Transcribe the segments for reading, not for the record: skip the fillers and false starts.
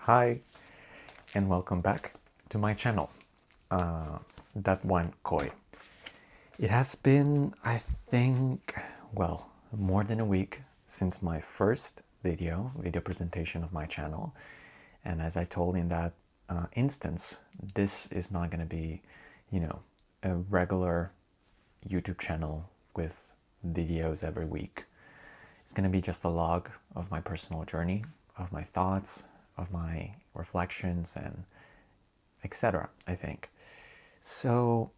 Hi, and welcome back to my channel, That One Koi. It has been, I think, well, more than a week since my first video presentation of my channel. And as I told in that instance, this is not going to be, a regular YouTube channel with videos every week. It's going to be just a log of my personal journey, of my thoughts, of my reflections, and etc. I think. So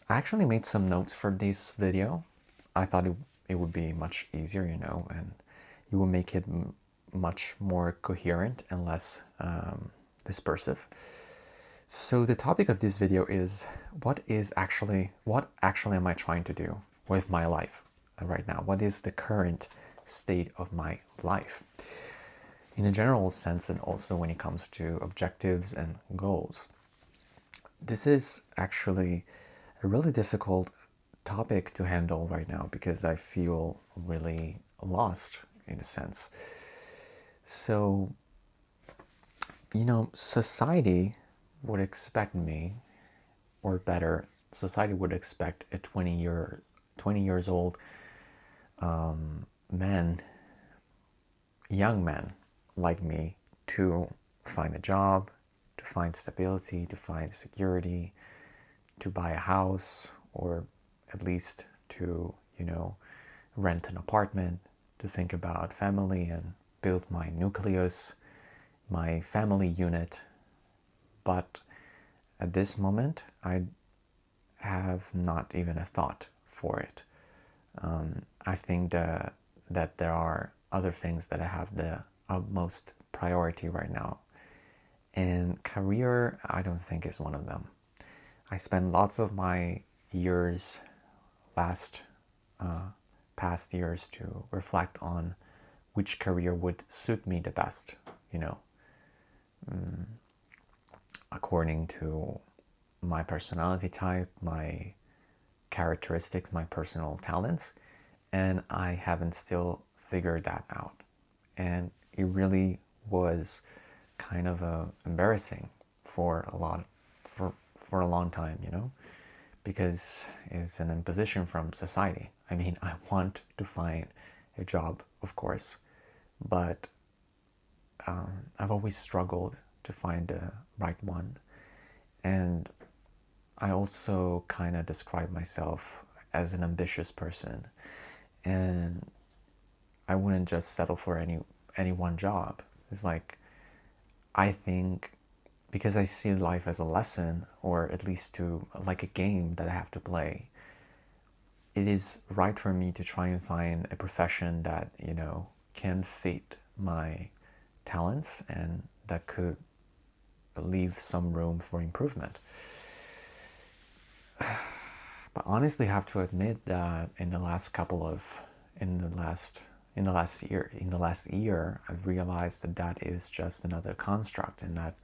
I actually made some notes for this video. I thought it would be much easier, and it would make it much more coherent and less dispersive. So the topic of this video is what actually am I trying to do with my life right now? What is the current state of my life? In a general sense, and also when it comes to objectives and goals. This is actually a really difficult topic to handle right now because I feel really lost in a sense. So, society would expect me, or better, society would expect a 20 years old young man like me to find a job, to find stability, to find security, to buy a house, or at least to, rent an apartment, to think about family and build my nucleus, my family unit. But at this moment, I have not even a thought for it. I think that there are other things that I have the utmost priority right now. And career, I don't think is one of them. I spent lots of my years, past years, to reflect on which career would suit me the best, according to my personality type, my characteristics, my personal talents, and I haven't still figured that out. And it really was kind of embarrassing for a long time, because it's an imposition from society. I mean, I want to find a job, of course, but I've always struggled to find the right one. And I also kind of describe myself as an ambitious person, and I wouldn't just settle for any one job. It's like, I think, because I see life as a lesson, or at least to like a game that I have to play, it is right for me to try and find a profession that, can fit my talents and that could leave some room for improvement. But honestly, I have to admit that in the last year, I've realized that is just another construct, and that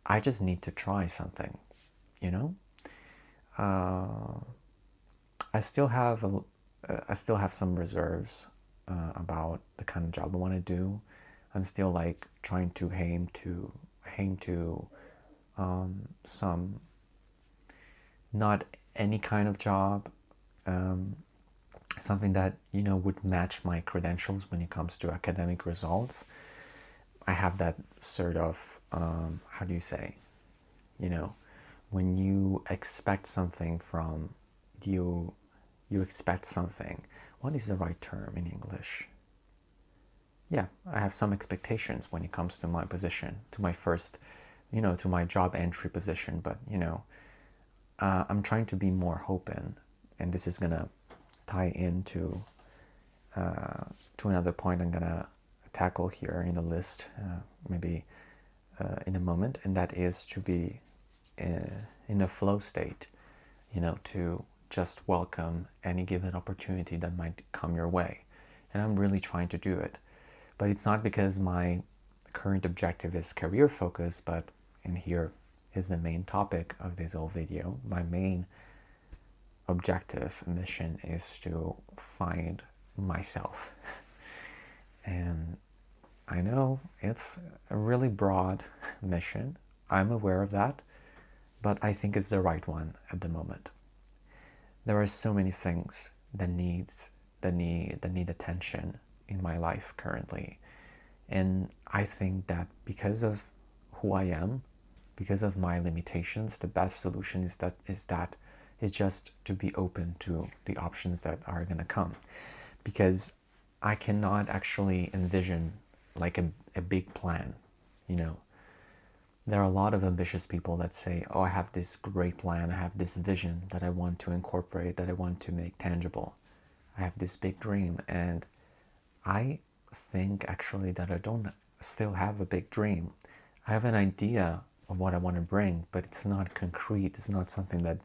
I just need to try something, you know. I still have some reserves about the kind of job I want to do. I'm still like trying to aim to some, not any kind of job, something that would match my credentials when it comes to academic results. I have that sort of how do you say, when you expect something from you expect something. What is the right term in English? Yeah, I have some expectations when it comes to my position, to my first, to my job entry position. But I'm trying to be more open, and this is gonna tie into to another point I'm gonna tackle here in the list, maybe in a moment, and that is to be in a flow state, to just welcome any given opportunity that might come your way. And I'm really trying to do it. But it's not because my current objective is career focus, but, and here is the main topic of this whole video, my main objective mission is to find myself. And I know it's a really broad mission. I'm aware of that, but I think it's the right one at the moment. There are so many things that need attention in my life currently. And I think that because of who I am, because of my limitations, the best solution is just to be open to the options that are going to come. Because I cannot actually envision like a big plan, you know. There are a lot of ambitious people that say, oh, I have this great plan, I have this vision that I want to incorporate, that I want to make tangible. I have this big dream. And I think actually that I don't still have a big dream. I have an idea of what I want to bring, but it's not concrete. It's not something that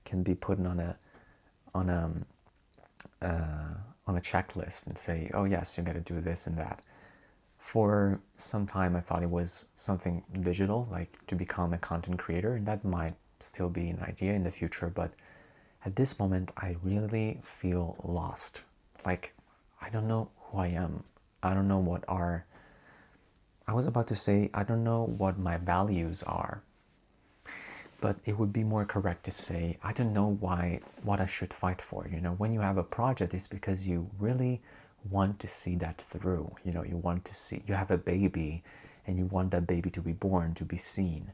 can be put on on a on a checklist and say, oh yes, you got to do this and that. For some time, I thought it was something digital, like to become a content creator, and that might still be an idea in the future. But at this moment, I really feel lost. Like, I don't know who I am. I don't know what are, I was about to say, I don't know what my values are. But it would be more correct to say, I don't know what I should fight for. You know, when you have a project, it's because you really want to see that through. You know, you want to see, you have a baby and you want that baby to be born, to be seen,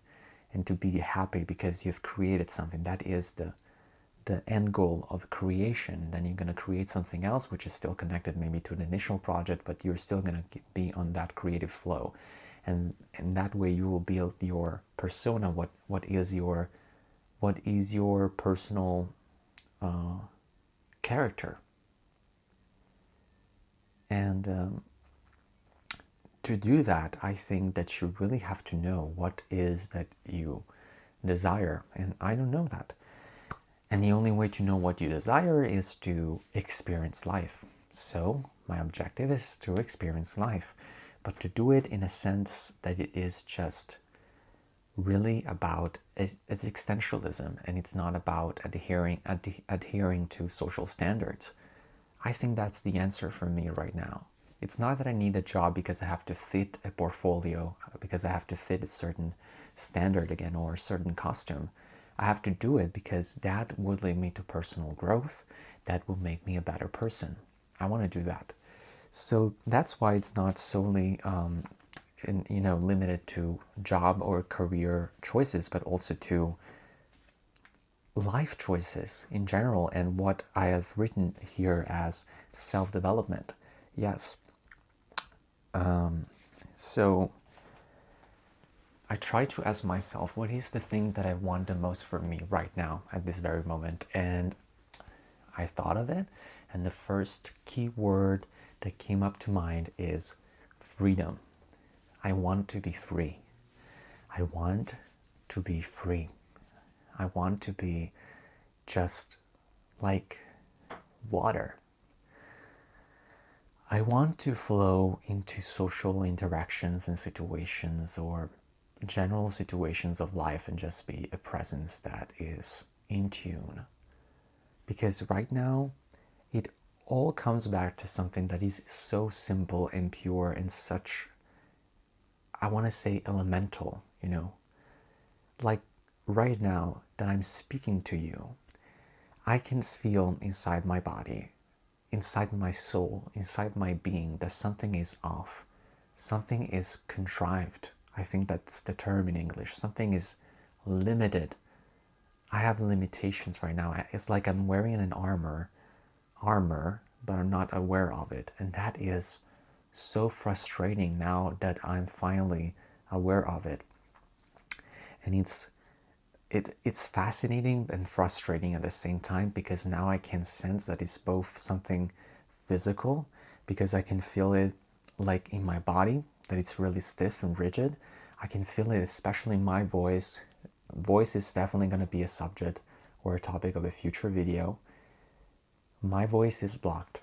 and to be happy because you've created something. That is the end goal of creation. Then you're going to create something else which is still connected maybe to the initial project, but you're still going to be on that creative flow. And in that way you will build your persona. What is your personal character. And to do that, I think that you really have to know what is that you desire, and I don't know that. And the only way to know what you desire is to experience life. So my objective is to experience life, but to do it in a sense that it is just really about it's existentialism, and it's not about adhering to social standards. I think that's the answer for me right now. It's not that I need a job because I have to fit a portfolio, because I have to fit a certain standard again, or a certain costume. I have to do it because that would lead me to personal growth. That will make me a better person. I want to do that. So that's why it's not solely limited to job or career choices, but also to life choices in general, and what I have written here as self-development. Yes. So I try to ask myself, what is the thing that I want the most for me right now at this very moment? And I thought of it, and the first key word that came up to mind is freedom. I want to be free. I want to be free. I want to be just like water. I want to flow into social interactions and situations, or general situations of life, and just be a presence that is in tune. Because right now, it all comes back to something that is so simple and pure and such, I want to say, elemental, you know? Like right now that I'm speaking to you, I can feel inside my body, inside my soul, inside my being, that something is off. Something is contrived. I think that's the term in English. Something is limited. I have limitations right now. It's like I'm wearing an armor, but I'm not aware of it. And that is so frustrating now that I'm finally aware of it. And it's fascinating and frustrating at the same time, because now I can sense that it's both something physical, because I can feel it like in my body, that it's really stiff and rigid. I can feel it especially in my voice. Voice is definitely going to be a subject or a topic of a future video. My voice is blocked.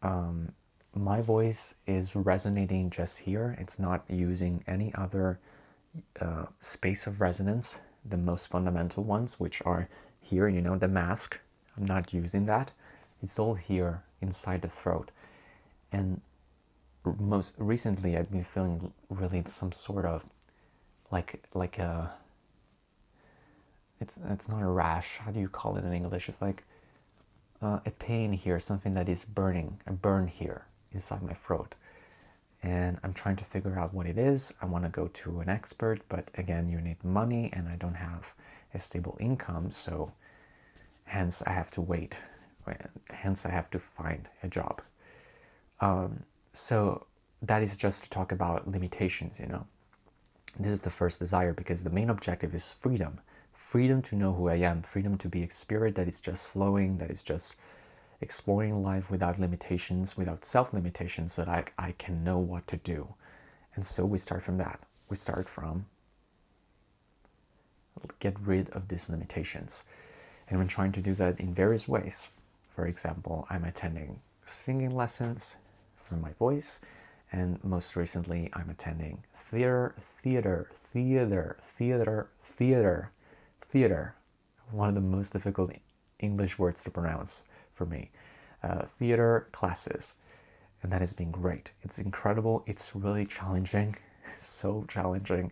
My voice is resonating just here. It's not using any other space of resonance, the most fundamental ones, which are here, you know, the mask. I'm not using that. It's all here inside the throat. And most recently I've been feeling really some sort of like a, it's not a rash. How do you call it in English? It's like a pain here, something that is burning, a burn here inside my throat. And I'm trying to figure out what it is. I want to go to an expert, but again, you need money and I don't have a stable income, so hence I have to wait. Hence I have to find a job. So that is just to talk about limitations, you know. This is the first desire because the main objective is freedom. Freedom to know who I am, freedom to be a spirit that is just flowing, that is just exploring life without limitations, without self-limitations, so that I can know what to do. And so we start from that. We start from get rid of these limitations. And we're trying to do that in various ways. For example, I'm attending singing lessons for my voice, and most recently I'm attending theater. One of the most difficult English words to pronounce for me. Theater classes, and that has been great. It's incredible. It's really challenging, so challenging,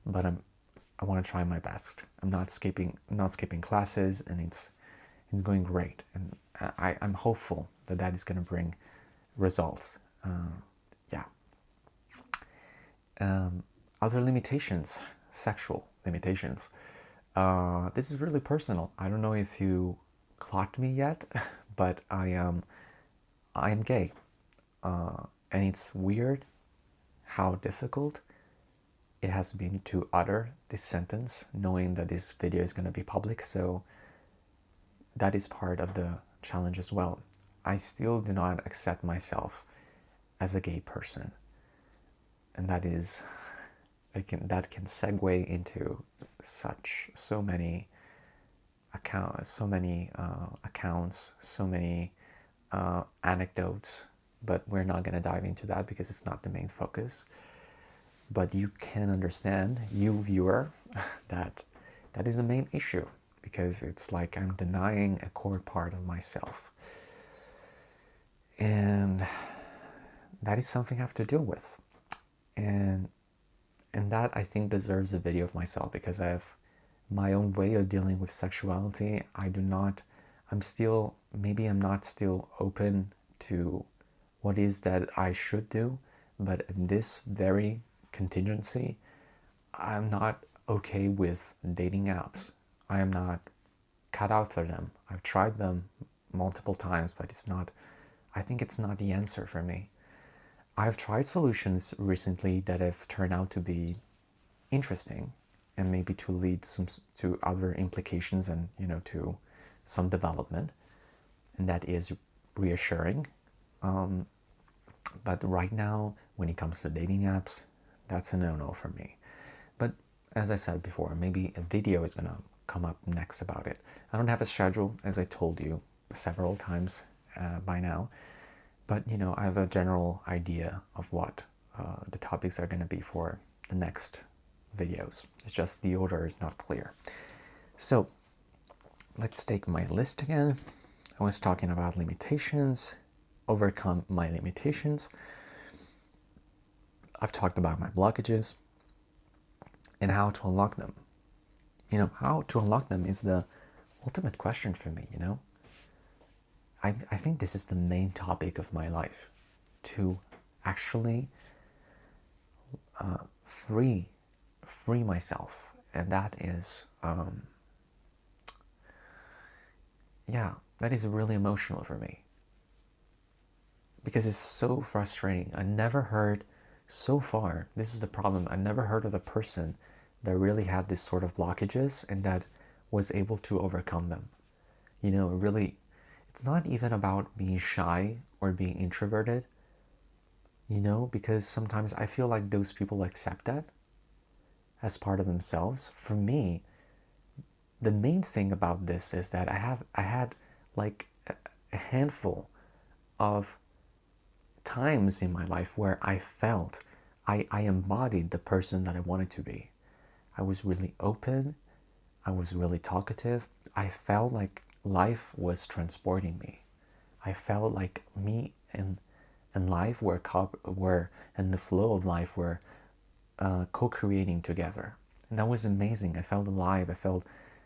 but I want to try my best. I'm not skipping classes, and it's going great, and I'm hopeful that that is going to bring results. Yeah. Other limitations, sexual limitations. This is really personal. I don't know if you clocked me yet, but I am gay, and it's weird how difficult it has been to utter this sentence, knowing that this video is going to be public. So that is part of the challenge as well. I still do not accept myself as a gay person, and that is that can segue into so many accounts, so many anecdotes, but we're not going to dive into that because it's not the main focus. But you can understand, you viewer, that is the main issue, because it's like I'm denying a core part of myself, and that is something I have to deal with, and that I think deserves a video of myself, because I have my own way of dealing with sexuality. I'm not still open to what is that I should do, but in this very contingency, I'm not okay with dating apps. I am not cut out for them. I've tried them multiple times, but I think it's not the answer for me. I've tried solutions recently that have turned out to be interesting, and maybe to lead to other implications, and to some development, and that is reassuring. But right now, when it comes to dating apps, that's a no-no for me. But as I said before, maybe a video is gonna come up next about it. I don't have a schedule, as I told you several times by now, but I have a general idea of what the topics are gonna be for the next videos. It's just the order is not clear. So let's take my list again. I was talking about limitations, overcome my limitations. I've talked about my blockages and how to unlock them. How to unlock them is the ultimate question for me. I think this is the main topic of my life, to actually free myself, and that is that is really emotional for me, because it's so frustrating. I never heard so far, this is the problem, I never heard of a person that really had this sort of blockages and that was able to overcome them. Really, it's not even about being shy or being introverted, because sometimes I feel like those people accept that as part of themselves. For me, the main thing about this is that I had like a handful of times in my life where I felt I embodied the person that I wanted to be. I was really open. I was really talkative. I felt like life was transporting me. I felt like me and and life were and the flow of life were co-creating together. And that was amazing. I felt alive. I felt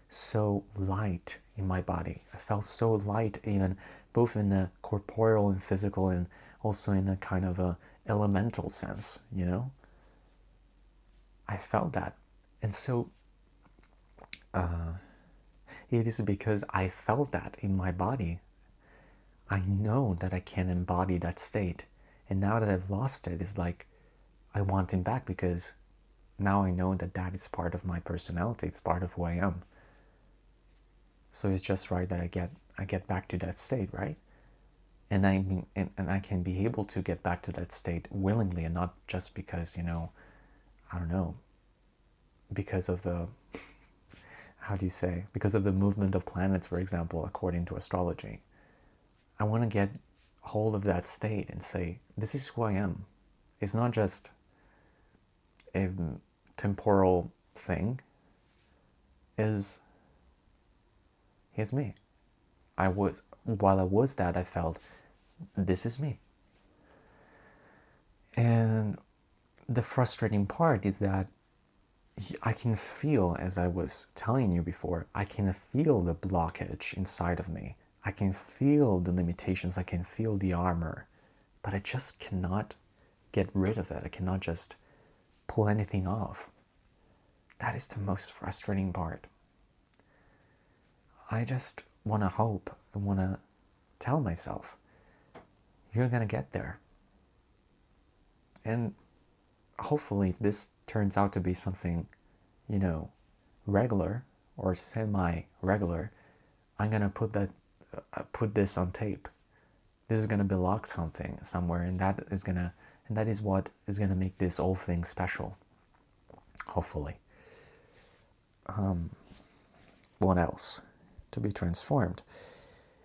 so light in my body. I felt so light, even both in the corporeal and physical, and also in a kind of a elemental sense, you know? I felt that. And so it is because I felt that in my body. I know that I can embody that state. And now that I've lost it, it's like I want him back, because now I know that that is part of my personality. It's part of who I am. So it's just right that I get back to that state, right? And I can be able to get back to that state willingly, and not just because, you know, I don't know, because of the how do you say, because of the movement of planets, for example, according to astrology. I want to get hold of that state and say, this is who I am. It's not just a temporal thing. Is me. While I was that, I felt, this is me. And the frustrating part is that I can feel, as I was telling you before, I can feel the blockage inside of me. I can feel the limitations. I can feel the armor. But I just cannot get rid of it. I cannot just pull anything off. That is the most frustrating part. I just want to hope. I want to tell myself, you're going to get there. And hopefully this turns out to be something, you know, regular or semi-regular. I'm going to put this on tape. This is going to be locked somewhere, and that is what is going to make this whole thing special. Hopefully. What else? To be transformed.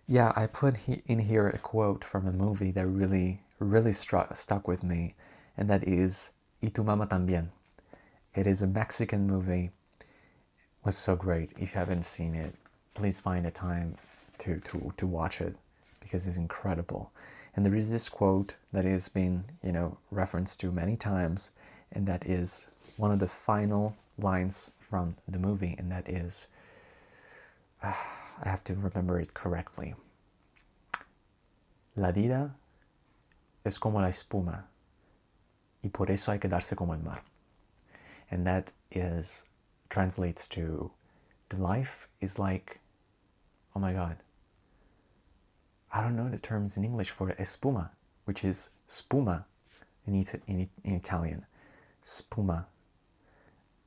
Yeah, I put in here a quote from a movie that really stuck with me, and that is Y tu mamá también. It is a Mexican movie. It was so great. If you haven't seen it, please find a time to watch it, because it's incredible. And there is this quote that has been, you know, referenced to many times, and that is one of the final lines from the movie, and that is, I have to remember it correctly. La vida es como la espuma, y por eso hay que darse como el mar. And that translates to, the life is like, oh my God, I don't know the terms in English for espuma, which is spuma in Italian. Spuma.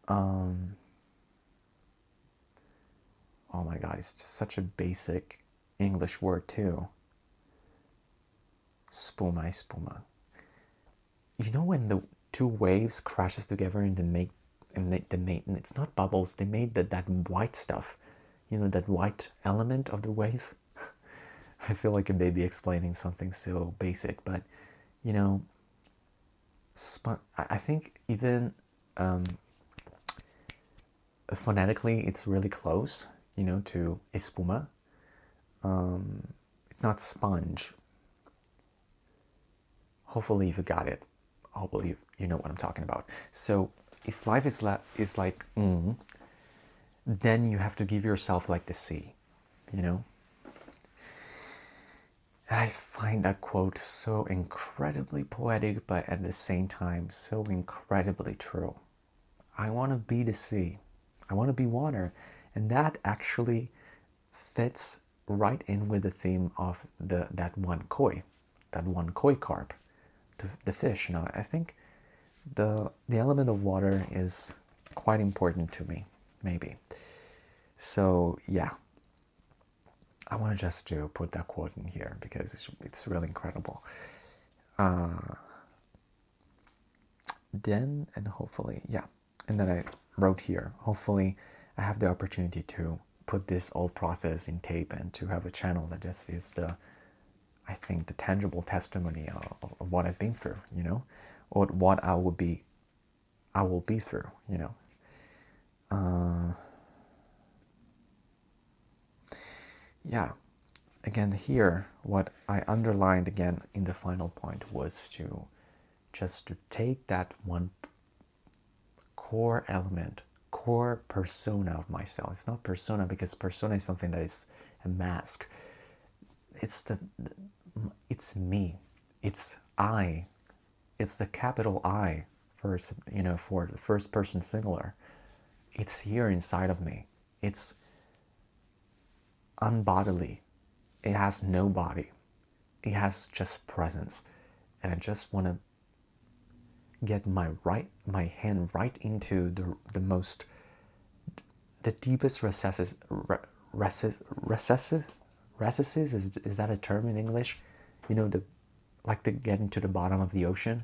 Oh my God, it's just such a basic English word too. Spuma. You know when the two waves crashes together and they made, and it's not bubbles, they made that white stuff, you know, that white element of the wave. I feel like a baby explaining something so basic, but you know, I think even phonetically it's really close, you know, to espuma. It's not sponge. Hopefully you got it. Hopefully you know what I'm talking about. So if life is like then you have to give yourself like the sea, you know. I find that quote so incredibly poetic, but at the same time so incredibly true. I want to be the sea. I want to be water. And that actually fits right in with the theme of that one koi carp, the fish. You know, I think the element of water is quite important to me, maybe. So yeah, I want to just to put that quote in here because it's really incredible. Then, and hopefully, yeah, and then I wrote here, hopefully I have the opportunity to put this whole process in tape and to have a channel that just is I think the tangible testimony of what I've been through, you know, or what I will be through, you know. Yeah, again here, what I underlined again in the final point was to just to take that one core element, core persona of myself. It's not persona because persona is something that is a mask. It's me. It's I. It's the capital I first, for the first person singular. It's here inside of me. It's unbodily. It has no body. It has just presence. And I just want to get my hand right into the deepest recesses, is that a term in English? The like to get into the bottom of the ocean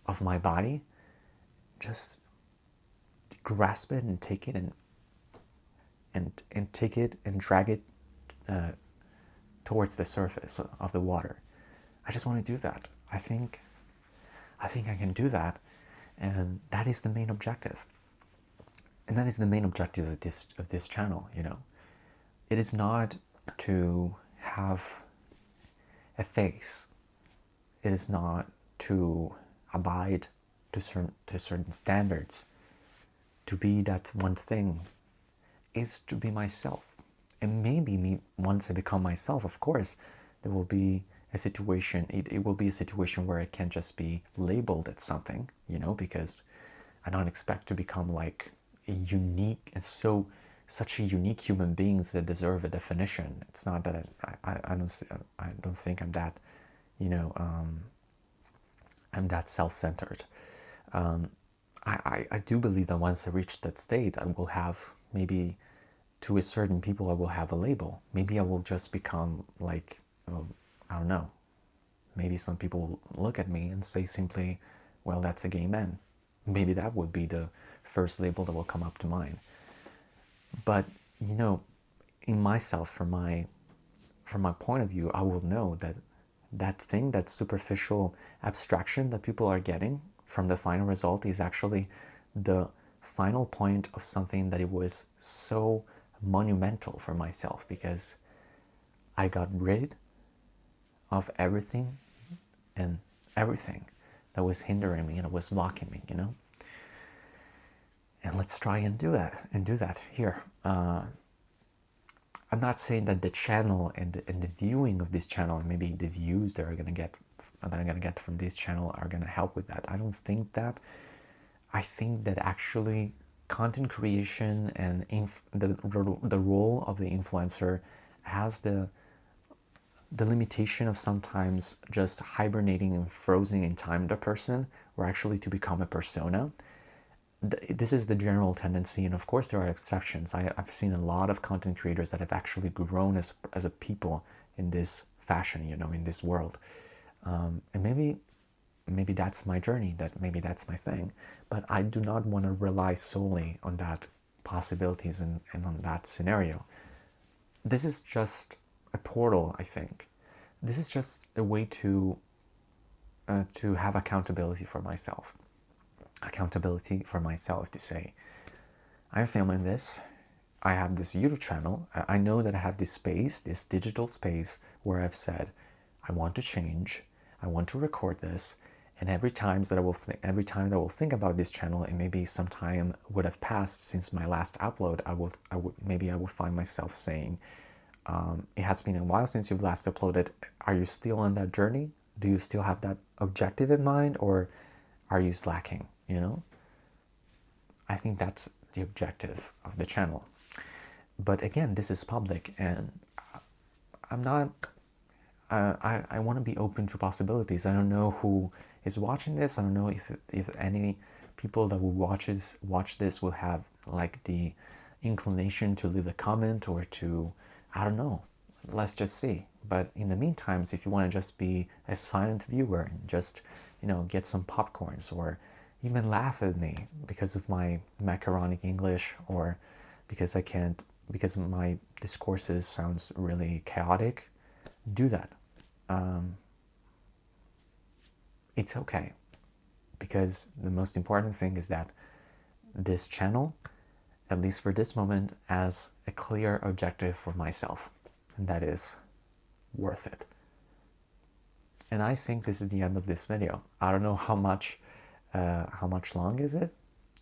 of my body, just grasp it and take it and take it and drag it towards the surface of the water. I just want to do that. I think I can do that, and that is the main objective. And that is the main objective of this channel. It is not to have a face. It is not to abide to certain standards. To be that one thing is to be myself. And maybe once I become myself, of course, there will be a situation. It will be a situation where I can't just be labeled as something, because I don't expect to become like a unique and such a unique human beings that deserve a definition. It's not that I don't think I'm that, I'm that self-centered. I do believe that once I reach that state, I will have maybe, to a certain people, I will have a label. Maybe I will just become like, I don't know. Maybe some people will look at me and say simply, well, that's a gay man. Maybe that would be the first label that will come up to mind. But, in myself, from my point of view, I will know that that thing, that superficial abstraction that people are getting from the final result is actually the final point of something that it was so monumental for myself, because I got rid of everything and everything that was hindering me and was blocking me, And let's try and do that here. I'm not saying that the channel and the viewing of this channel and maybe the views that I'm gonna get from this channel are gonna help with that. I don't think that. I think that actually content creation and the role of the influencer has the limitation of sometimes just hibernating and frozen in time the person, or actually to become a persona. This is the general tendency, and of course there are exceptions. I've seen a lot of content creators that have actually grown as a people in this fashion, in this world. And maybe that's my journey, that maybe that's my thing. But I do not want to rely solely on that possibilities and on that scenario. This is just a portal, I think. This is just a way to have accountability for myself. Accountability for myself to say, I'm filming this. I have this YouTube channel. I know that I have this space, this digital space, where I've said, I want to change. I want to record this. And every time that I will think about this channel, and maybe some time would have passed since my last upload, I will find myself saying, it has been a while since you've last uploaded. Are you still on that journey? Do you still have that objective in mind, or are you slacking? I think that's the objective of the channel. But again, this is public, and I'm not. I want to be open to possibilities. I don't know who is watching this. I don't know if any people that will watch this will have like the inclination to leave a comment or to, I don't know. Let's just see. But in the meantime, if you want to just be a silent viewer and just, get some popcorns, or even laugh at me because of my macaronic English, or because my discourses sounds really chaotic, do that. It's okay, because the most important thing is that this channel, at least for this moment, has a clear objective for myself, and that is worth it. And I think this is the end of this video. I don't know how much long is it,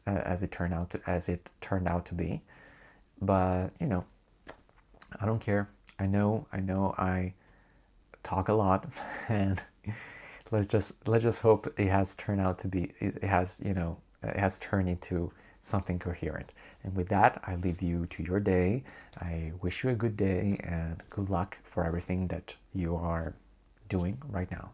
as it turned out to be, but you know, I don't care. I know I talk a lot, and let's just hope it has turned out to be, it has, you know, it has turned into something coherent. And with that, I leave you to your day. I wish you a good day and good luck for everything that you are doing right now.